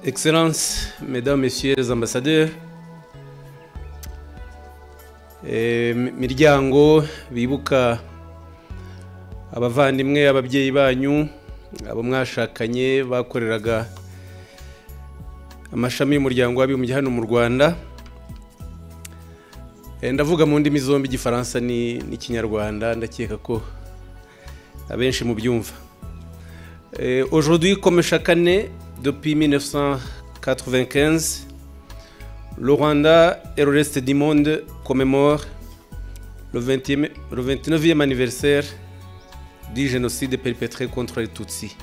Excellences, Mesdames, Messieurs les ambassadeurs, miryango bibuka abavandimwe ababyeyi banyu abo mwashakanye bakoreraga amashami y'umuryango w'abibumbye hano mu Rwanda. Ndavuga mu ndimi zombi Igifaransa n'Ikinyarwanda, ndakeka ko abenshi mu byumva. Aujourd'hui, comme chaque année depuis 1995, le Rwanda et le reste du monde commémore le 29e anniversaire du génocide perpétré contre les Tutsis,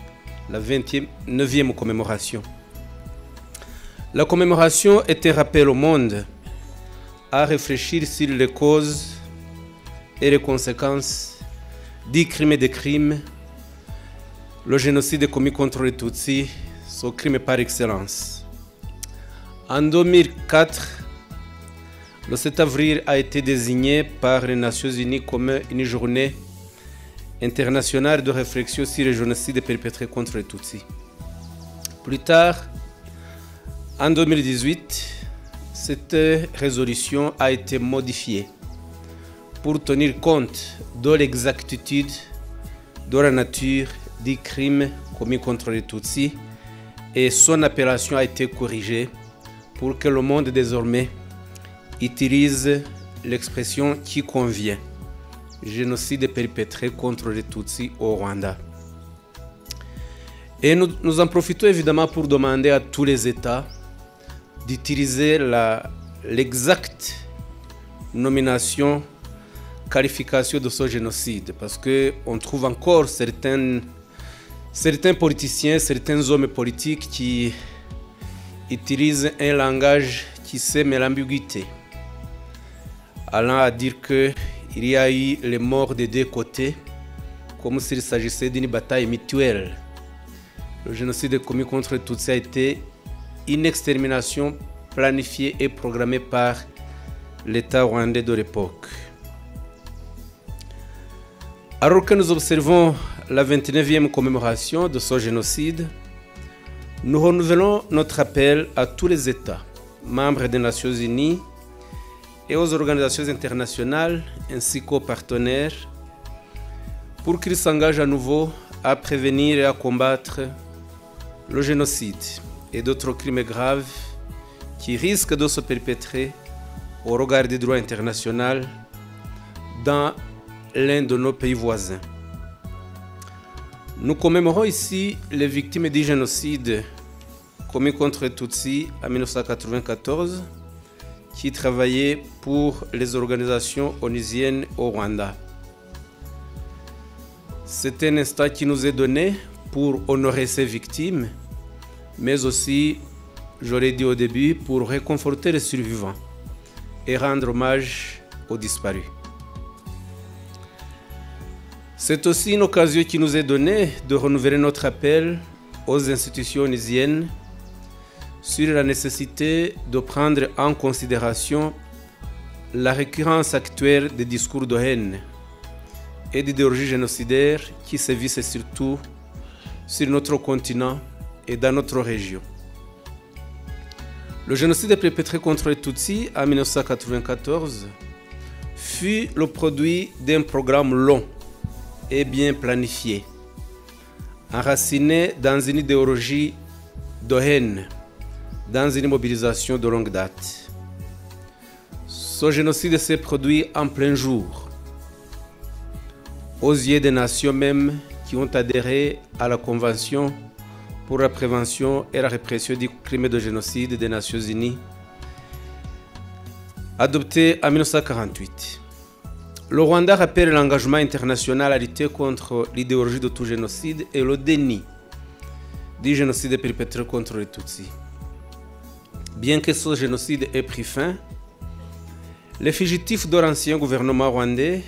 la 29e commémoration. La commémoration est un rappel au monde à réfléchir sur les causes et les conséquences du crime et des crimes. Le génocide commis contre les Tutsis, son crime par excellence. En 2004, le 7 avril a été désigné par les Nations Unies comme une journée internationale de réflexion sur le génocide perpétré contre les Tutsis. Plus tard, en 2018, cette résolution a été modifiée pour tenir compte de l'exactitude de la nature du crime commis contre les Tutsis, et son appellation a été corrigée pour que le monde désormais utilise l'expression qui convient: génocide perpétré contre les Tutsis au Rwanda. Et nous en profitons évidemment pour demander à tous les États d'utiliser l'exacte nomination, qualification de ce génocide, parce qu'on trouve encore certains politiciens, certains hommes politiques qui utilisent un langage qui sème l'ambiguïté, allant à dire qu'il y a eu les morts des deux côtés, comme s'il s'agissait d'une bataille mutuelle. Le génocide commis contre les Tutsis a été une extermination planifiée et programmée par l'État rwandais de l'époque. Alors que nous observons la 29e commémoration de ce génocide, nous renouvelons notre appel à tous les États, membres des Nations Unies et aux organisations internationales ainsi qu'aux partenaires pour qu'ils s'engagent à nouveau à prévenir et à combattre le génocide et d'autres crimes graves qui risquent de se perpétrer au regard du droit international dans l'un de nos pays voisins. Nous commémorons ici les victimes du génocide commis contre les Tutsis en 1994 qui travaillaient pour les organisations onusiennes au Rwanda. C'est un instant qui nous est donné pour honorer ces victimes, mais aussi, j'aurais dit au début, pour réconforter les survivants et rendre hommage aux disparus. C'est aussi une occasion qui nous est donnée de renouveler notre appel aux institutions onusiennes sur la nécessité de prendre en considération la récurrence actuelle des discours de haine et d'idéologie génocidaire qui sévissent surtout sur notre continent et dans notre région. Le génocide perpétré contre les Tutsis en 1994 fut le produit d'un programme long et bien planifié, enraciné dans une idéologie de haine, dans une mobilisation de longue date. Ce génocide s'est produit en plein jour, aux yeux des nations même qui ont adhéré à la Convention pour la prévention et la répression du crime de génocide des Nations Unies, adoptée en 1948. Le Rwanda rappelle l'engagement international à lutter contre l'idéologie de tout génocide et le déni du génocide perpétré contre les Tutsis. Bien que ce génocide ait pris fin, les fugitifs de l'ancien gouvernement rwandais,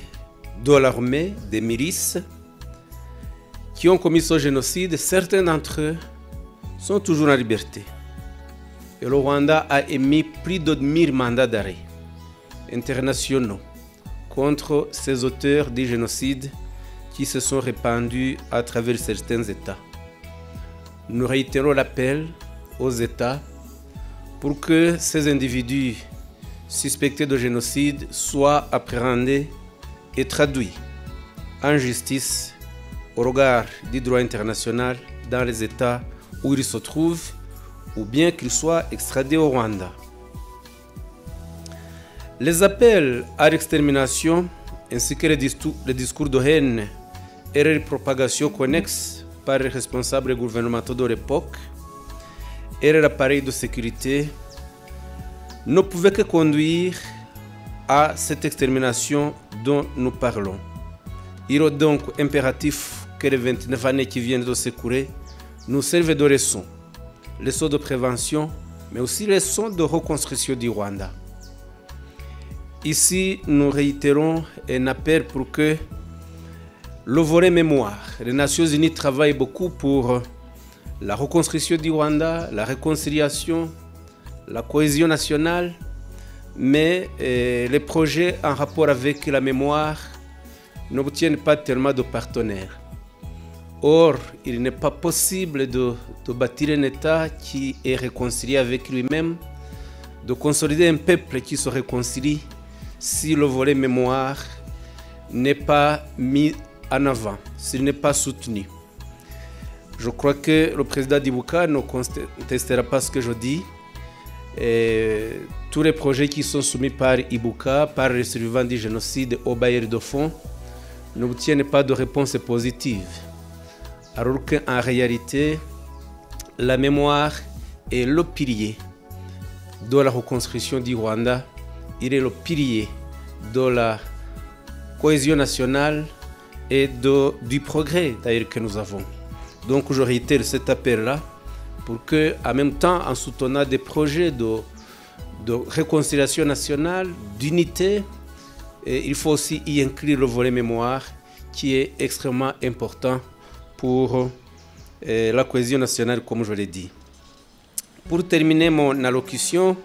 de l'armée, des milices, qui ont commis ce génocide, certains d'entre eux sont toujours en liberté. Et le Rwanda a émis plus de 1000 mandats d'arrêt internationaux contre ces auteurs du génocide qui se sont répandus à travers certains États. Nous réitérons l'appel aux États pour que ces individus suspectés de génocide soient appréhendés et traduits en justice au regard du droit international dans les États où ils se trouvent ou bien qu'ils soient extradés au Rwanda. Les appels à l'extermination ainsi que les discours de haine et les propagations connexes par les responsables gouvernementaux de l'époque et l'appareil de sécurité ne pouvaient que conduire à cette extermination dont nous parlons. Il est donc impératif que les 29 années qui viennent de s'écouler nous servent de leçons de prévention, mais aussi leçons de reconstruction du Rwanda. Ici, nous réitérons un appel pour que le volet mémoire, les Nations Unies travaillent beaucoup pour la reconstruction du Rwanda, la réconciliation, la cohésion nationale, mais les projets en rapport avec la mémoire n'obtiennent pas tellement de partenaires. Or, il n'est pas possible de bâtir un État qui est réconcilié avec lui-même, de consolider un peuple qui se réconcilie si le volet mémoire n'est pas mis en avant, s'il n'est pas soutenu. Je crois que le président Dibuka ne contestera pas ce que je dis. Et tous les projets qui sont soumis par Ibuka, par les survivants du génocide au bailleur de fonds, n'obtiennent pas de réponse positive. Alors qu'en réalité, la mémoire est le pilier de la reconstruction du Rwanda. Il est le pilier de la cohésion nationale et du progrès d'ailleurs que nous avons. Donc je réitère cet appel-là pour que, en même temps, en soutenant des projets de réconciliation nationale, d'unité, il faut aussi y inclure le volet mémoire qui est extrêmement important pour la cohésion nationale, comme je l'ai dit. Pour terminer mon allocution,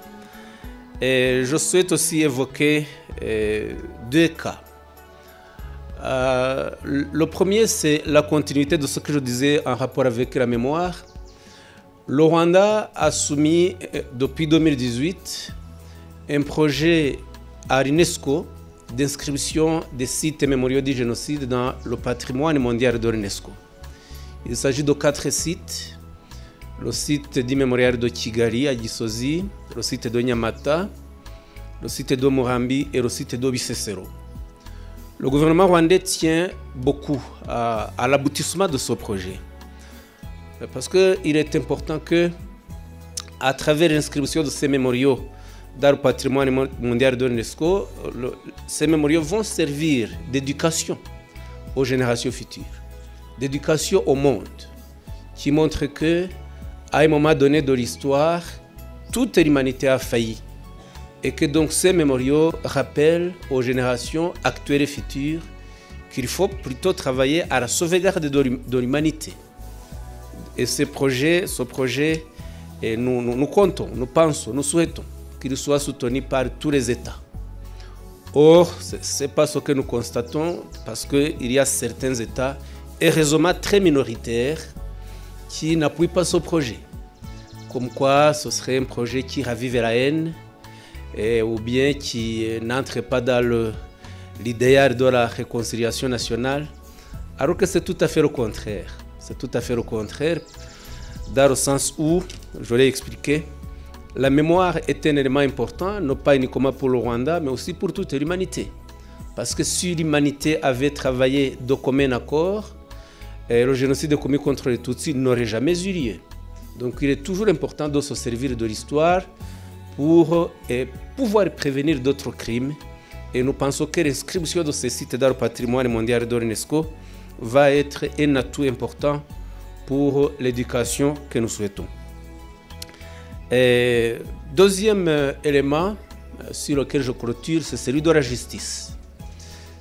je souhaite aussi évoquer deux cas. Le premier, c'est la continuité de ce que je disais en rapport avec la mémoire. Le Rwanda a soumis depuis 2018 un projet à l'UNESCO d'inscription des sites mémoriaux du génocide dans le patrimoine mondial de l'UNESCO. Il s'agit de 4 sites. Le site du mémorial de Kigali à Gisozi, le site de Nyamata, le site de Murambi et le site de Bisesero. Le gouvernement rwandais tient beaucoup à l'aboutissement de ce projet. Parce qu'il est important que, à travers l'inscription de ces mémoriaux dans le patrimoine mondial de l'UNESCO, ces mémoriaux vont servir d'éducation aux générations futures, d'éducation au monde, qui montre que, à un moment donné de l'histoire, toute l'humanité a failli. Et que donc ces mémoriaux rappellent aux générations actuelles et futures qu'il faut plutôt travailler à la sauvegarde de l'humanité. Et ce projet, nous comptons, nous pensons, nous souhaitons qu'il soit soutenu par tous les États. Or, ce n'est pas ce que nous constatons parce qu'il y a certains États, heureusement très minoritaires, qui n'appuient pas ce projet. Comme quoi, ce serait un projet qui ravive la haine ou bien qui n'entre pas dans l'idéal de la réconciliation nationale, alors que c'est tout à fait le contraire. C'est tout à fait le contraire, dans le sens où, je l'ai expliqué, la mémoire est un élément important, non pas uniquement pour le Rwanda, mais aussi pour toute l'humanité. Parce que si l'humanité avait travaillé de commun accord, le génocide commis contre les Tutsis n'aurait jamais eu lieu. Donc il est toujours important de se servir de l'histoire pour pouvoir prévenir d'autres crimes. Et nous pensons que l'inscription de ces sites dans le patrimoine mondial de l'UNESCO va être un atout important pour l'éducation que nous souhaitons. Et deuxième élément sur lequel je clôture, c'est celui de la justice.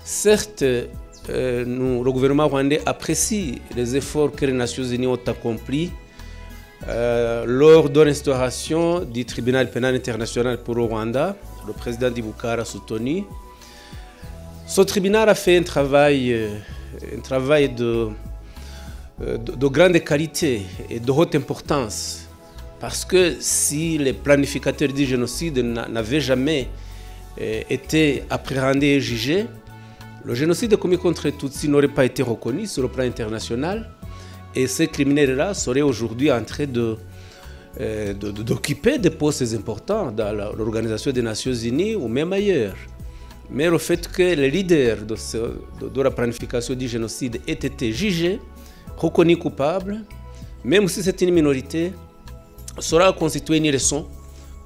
Certes, le gouvernement rwandais apprécie les efforts que les Nations Unies ont accomplis lors de l'instauration du tribunal pénal international pour le Rwanda. Le président Dibuka a soutenu. Ce tribunal a fait un travail de grande qualité et de haute importance Parce que si les planificateurs du génocide n'avaient jamais été appréhendés et jugés, le génocide commis contre les Tutsis n'aurait pas été reconnu sur le plan international et ces criminels-là seraient aujourd'hui en train d'occuper des postes importants dans l'Organisation des Nations Unies ou même ailleurs. Mais le fait que les leaders de la planification du génocide aient été jugés, reconnus coupables, même si c'est une minorité, sera constitué une leçon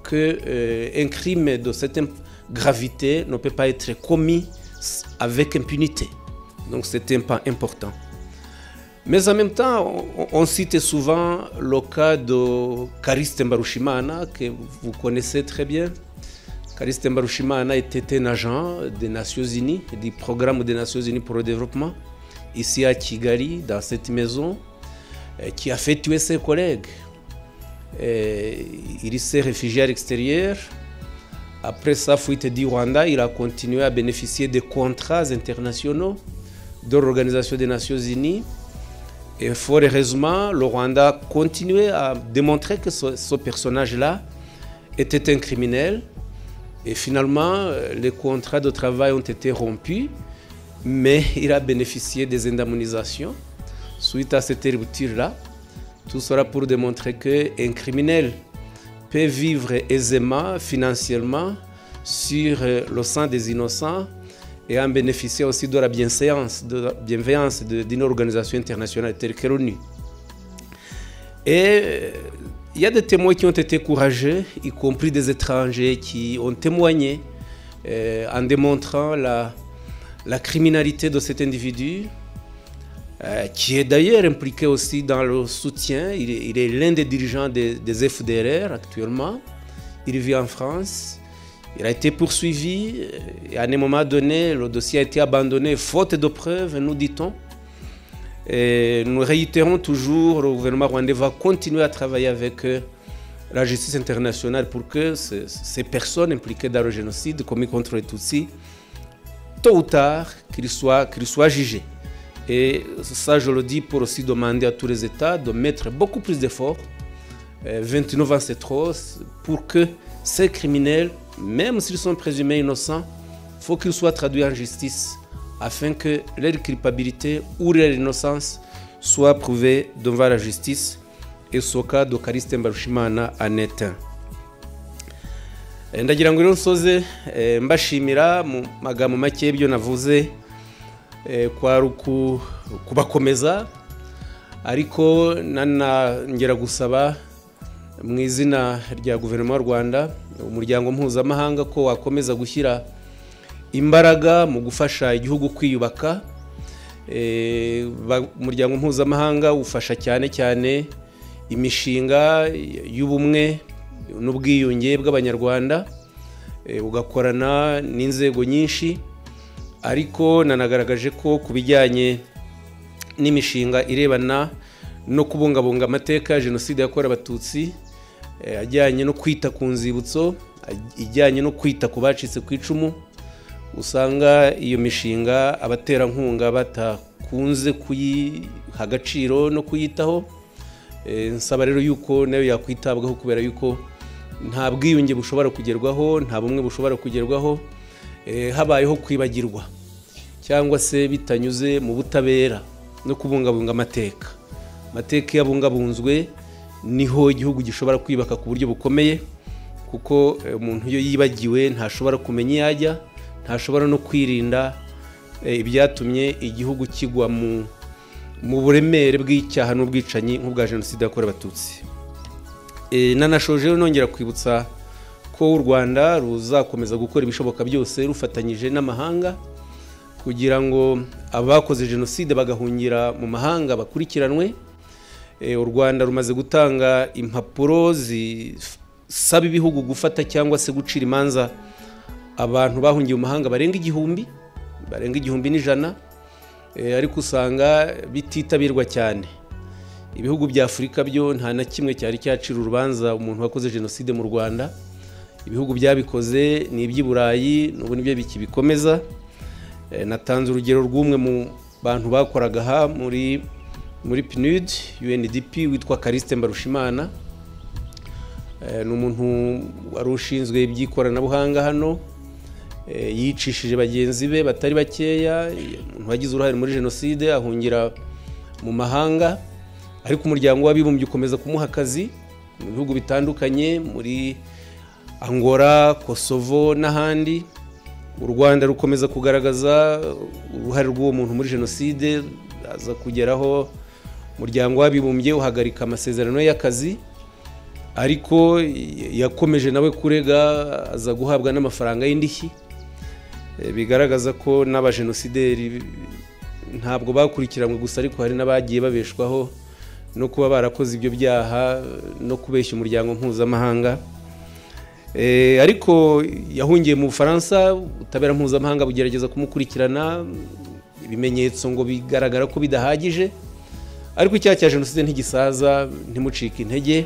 qu'un crime de cette gravité ne peut pas être commis avec impunité. Donc c'est un pas important. Mais en même temps, on cite souvent le cas de Kariste Mbarushimana, que vous connaissez très bien. Kariste Mbarushimana était un agent des Nations Unies, du programme des Nations Unies pour le développement, ici à Kigali, dans cette maison, qui a fait tuer ses collègues. Il s'est réfugié à l'extérieur. Après sa fuite du Rwanda, il a continué à bénéficier des contrats internationaux de l'Organisation des Nations Unies. Et fort heureusement, le Rwanda a continué à démontrer que ce personnage-là était un criminel. Et finalement, les contrats de travail ont été rompus, mais il a bénéficié des indemnisations suite à cette rupture-là. Tout cela pour démontrer qu'un criminel peut vivre aisément, financièrement, sur le sang des innocents et en bénéficier aussi de la bienveillance d'une organisation internationale telle que l'ONU. Et il y a des témoins qui ont été courageux, y compris des étrangers qui ont témoigné en démontrant la criminalité de cet individu, qui est d'ailleurs impliqué aussi dans le soutien. Il est l'un des dirigeants des FDLR actuellement. Il vit en France. Il a été poursuivi et à un moment donné, le dossier a été abandonné faute de preuves, nous dit-on. Et nous réitérons toujours, le gouvernement rwandais va continuer à travailler avec la justice internationale pour que ces personnes impliquées dans le génocide commis contre les Tutsis, tôt ou tard, qu'ils soient jugés. Et ça, je le dis pour aussi demander à tous les États de mettre beaucoup plus d'efforts. 29 ans, c'est trop, pour que ces criminels, même s'ils sont présumés innocents, il faut qu'ils soient traduits en justice afin que leur culpabilité ou leur innocence soit prouvée devant la justice. Et ce cas de Kariste Mbarushimana en est un. Ndagira ngo rero nsoze mbashimira mu magambo make y'ibyo navuze kwari kubakomeza, ariko nanongera gusaba mu izina rya guverinoma y'u Rwanda, umuryango mpuzamahanga, ko wakomeza gushyira imbaraga mu gufasha igihugu kwiyubaka. Umuryango mpuzamahanga ufasha cyane cyane imishinga y'ubumwe n'ubwiyunge bw'abanyarwanda, ugakorana n'inzego nyinshi, ariko nanagaragaje ko ku bijyanye n'imishinga irebana no kubungabunga amateka ya jenoside yakorewe abatutsi, ajyanye no kwita ku nzibutso, ijyanye no kwita ku bacitse ku icumu, usanga iyo mishinga abaterankunga batakunze kuyiha agaciro no kuyitaho. Nsaba rero yuko nayo yakwitabwaho, kubera yuko nta bwiyunge bushobora kugerwaho, nta bumwe bushobora kugerwaho habayeho kwibagirwa cyangwa se bitanyuze mu butabera no kubungabunga amateka. Amateka yabungabunzwe niho igihugu gishobora kwibaka ku buryo bukomeye, kuko umuntu iyo yibagiwe ntashobora kumenya iyo ajya, ntashobora no kwirinda ibyatumye igihugu kigwa mu buremere bw'icyaha n'ubwicanyi nk'ubwa jenoside yakorewe abatutsi. Nanashoje nongera kwibutsa ko u Rwanda ruzakomeza gukora ibishoboka byose rufatanyije n'amahanga kugira ngo abakoze jenoside bagahungira mu mahanga bakurikiranwe. U Rwanda rumaze gutanga impapuro zisaba ibihugu gufata cyangwa se gucira imanza abantu bahungiye mu mahanga barenga 1,100, ariko usanga bititabirwa cyane. Ibihugu bya Afurika byo nta na kimwe cyari cyacira urubanza umuntu wakoze jenoside mu Rwanda. Ibihugu byabikoze ni iby'i Burayi, n'ubu nibyo bikibikomeza. Natanze urugero rw'umwe mu bantu bakoraga aha muri PNUD UNDP witwa Kariste Mbarushimana. ni umuntu wari ushinzwe iby'ikoranabuhanga hano, yicishije bagenzi be batari bakeya, umuntu wagize uruhare muri jenoside ahungira mu mahanga, ariko umuryango w'abibumbye ukomeza kumuha akazi mu bihugu bitandukanye, muri Angola, Kosovo n'ahandi. U Rwanda rukomeza kugaragaza uruhare rw'uwo muntu muri jenoside, aza kugeraho umuryango w'abibumbye uhagarika amasezerano y'akazi, ariko yakomeje nawe kurega, aza guhabwa n'amafaranga y'indishyi. Bigaragaza ko n'abajenosideri ntabwo bakurikiranwe gusa, ariko hari n'abagiye babeshwaho no kuba barakoze ibyo byaha no kubeshya umuryango mpuzamahanga. Ariko yahungiye mu Bufaransa, ubutabera mpuzamahanga bugerageza kumukurikirana, ibimenyetso ngo bigaragara ko bidahagije, ariko icyaha cya jenoside ntigisaza, ntimucike intege.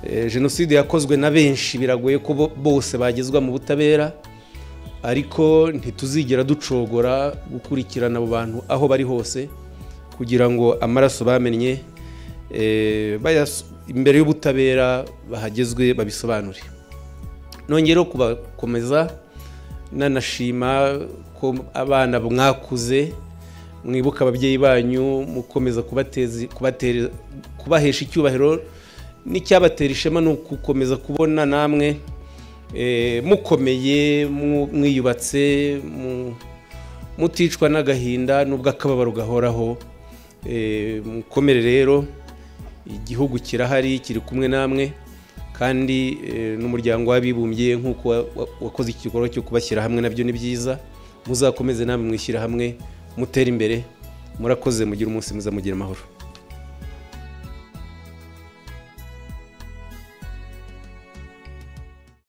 Jenoside yakozwe na benshi, biragoye ko bose bagezwa mu butabera, ariko ntituzigera ducogora gukurikirana abo bantu aho bari hose, kugira ngo amaraso bamennye imbere y'ubutabera bahagezwe babisobanure. Nongera kubakomeza nanashima ko abana mwakuze, mwibuka ababyeyi banyu, mukomeza kubahesha icyubahiro, n'icyabatera ishema ni ukukomeza kubona namwe mukomeye, mwiyubatse, muticwa n'agahinda n'ubwo akababaro gahoraho. Mukomere rero, igihugu kirahari, kiri kumwe namwe, kandi n'umuryango w'abibumbye nk'uko wakoze igikorwa cyo kubashyira hamwe nabyo ni byiza. Muzakomeze namwe mwishyira hamwe, mutere imbere. Murakoze, mugire umunsi mwiza, mugire amahoro.